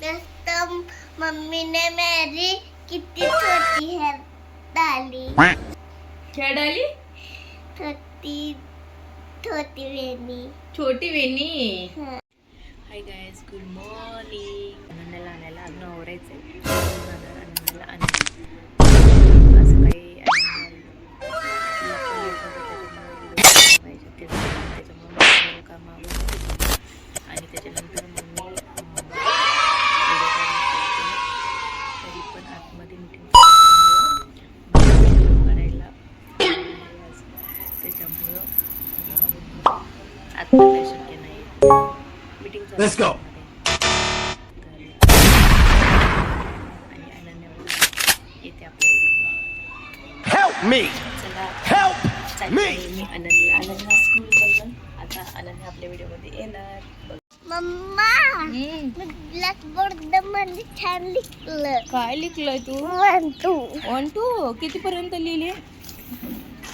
दोस्तों, मम्मी ने मेरी कितनी छोटी है डाली। क्या डाली? छोटी छोटी वेणी। छोटी वेणी. हाँ। Hi guys, good morning. आनंदाला आणायला अजून आवरायचंय. आनंदाला आणायला असं काही त्याच्यामुळे काम आवडतं आणि त्याच्यानंतर मग मी तरी पण आतमध्ये मीटिंग करायला त्याच्यामुळं आतमध्ये शक्य नाही. मीटिंग चालू आणि अनन्या येते आपल्याकडे. Help me! चला Help me! मी अनन्या स्कूल मधून आता अनन्या आपल्या व्हिडिओमध्ये येणार. मम्मा, मी ब्लॅकबोर्ड मध्ये छान लिखलं. काय लिखलंय तू? 1 2 1 2 किती पर्यंत लिहिले?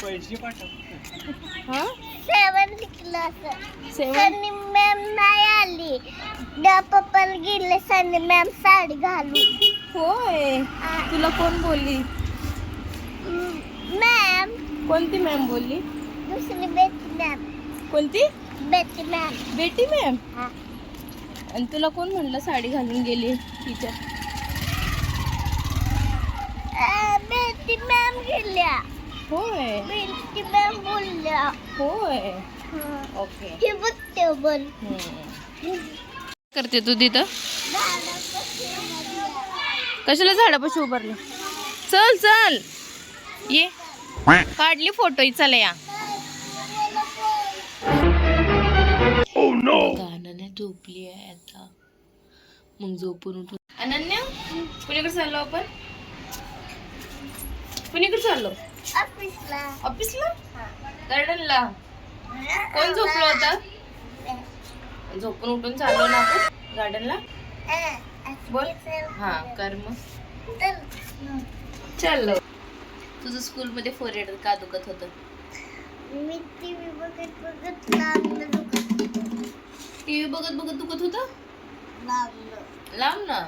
पैसे पाठव. हा 7 लिखलं असं. 7. सनी मॅम नाही आली. पप्पाला गेले सनी मॅम साडी घालून. होय, तुला कोण बोलली? मॅम, कोणती मॅम बोलली? दुसरी बेटी मॅम. कोणती? बेटी मॅम. बेटी मॅम. हा. आणि तुला कोण म्हणलं साडी घालून गेली टीचर? बेटी मॅम गेल्या. होय. बेटी मॅम बोलल्या. होय. ओके. हे बघते बोल. करते तू तिथं? कशाला झाडापाशी उभारले? चल चल ये, काढली फोटो. चला या. अनन्या झोपली आहे आता. मग झोपून उठून अनन्या कुणीकडे चाललो आपण? कुणीकडे चाललो? ऑफिसला. ऑफिसला? गार्डनला. कोण झोपलो होता? झोपून उठून चाललो ना आपण गार्डनला. बोल. हा कर मग. चाललो. तुझं स्कूल मध्ये फोरहेड का दुखत होतं? मी टीव्ही बघत बघत लांबलं दुखत. टीव्ही बघत बघत दुखत होतं? लांब ना.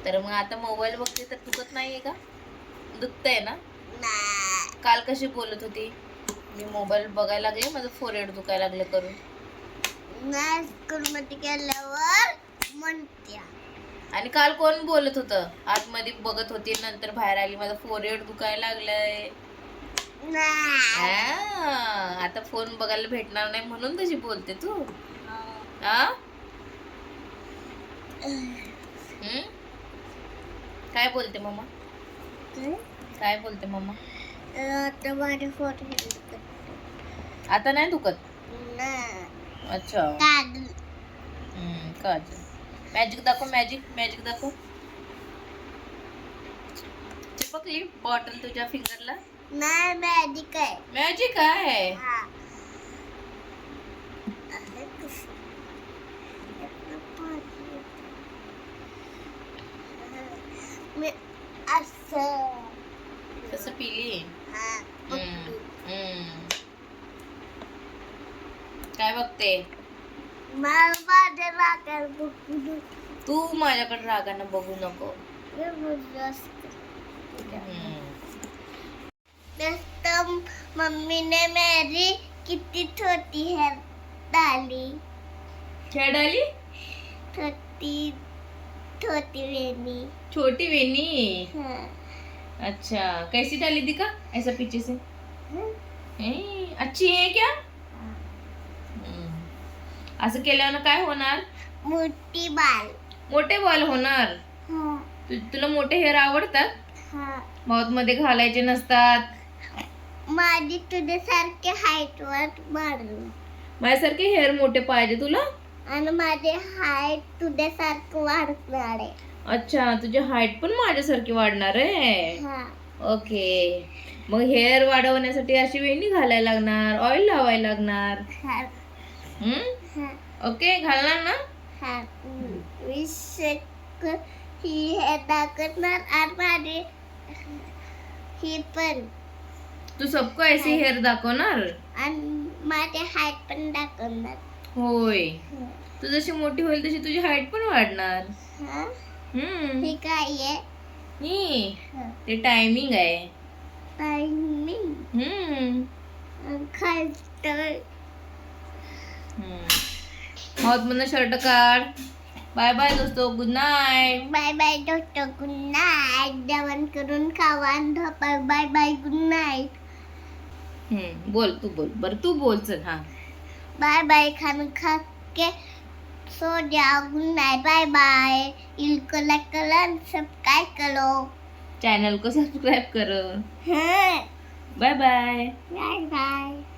तर मग आता मोबाईल बघते तर दुखत नाहीये का? दुखतंय ना? काल कशी बोलत होती? मी मोबाईल बघायला लागले, माझं फोरहेड दुखायला लागलं करून. नाही, स्कूल मध्ये गेल्यावर म्हणत्या. आणि काल कोण बोलत होतं? आतमध्ये बघत होती, नंतर बाहेर आली, माझं फोरहेड दुखायला लागलंय. आता फोन बघायला भेटणार नाही म्हणून तशी बोलते तू. काय बोलते मम्मा? काय बोलते मम्मा? आता माझे फोटो आता नाही दुखत? अच्छा. काजल मॅजिक दाखव. मॅजिक दाखव. चिपकली बॉटल तुझ्या फिंगरला? नाही, मॅजिक आहे. मॅजिक आहे. मी असं कसं पिली? काय बघते? माझ्या रागाला बघू. तू माझ्याकडे रागानं बघू नको. दोस्तों, मम्मी ने मेरी कितनी छोटी है डाली. क्या डाली? छोटी छोटी वेणी. छोटी वेणी. हाँ. अच्छा, कैसी डाली दिखा ऐसा पीछे से. अच्छी है क्या? असं केल्यावर काय होणार? मोठी बाल. मोठे बाल होणार. तुला मोठे हेअर आवडतात? माउथ मध्ये घालायचे नसतात. माझी तुझ्यासारखे हाईट वर वाढलं. माझ्यासारखे हेअर मोठे पाहिजे तुला? आणि माझे हाईट तुझ्यासारखं वाढणार आहे. अच्छा, तुझी हाईट पण माझ्यासारखी वाढणार आहे. ओके. मग हेअर वाढवण्यासाठी अशी वेणी घालायला लागणार, ऑइल लावायला लागणार. ओके, घालणार ना? ही हे दाखवणार आणि माझी ही पण. तू सबको ऐसी हेअर दाखवणार आणि माझे हाईट पण दाखवणार. होय, तू जशी मोठी होईल तशी तुझी हाईट पण वाढणार. हा? हम्म. हे काय आहे ही, ते टायमिंग आहे. टायमिंग खालतं. माउथ मधनं शर्ट काढ. बाय बाय दोस्तो, गुड नाईट. बाय बाय दोस्त, गुड नाईट. जेवण करून खावा आणि झोपा. Bye bye, good night. बोल, तू बोल. बरं तू बोल, चल. हा, बाय बाय. खाना खा के सो जाओ. Good night. Bye bye. इनको लाइक करो, सब्सक्राइब करो. चॅनल को सब्सक्राइब कर. हाँ. Bye bye. Bye bye.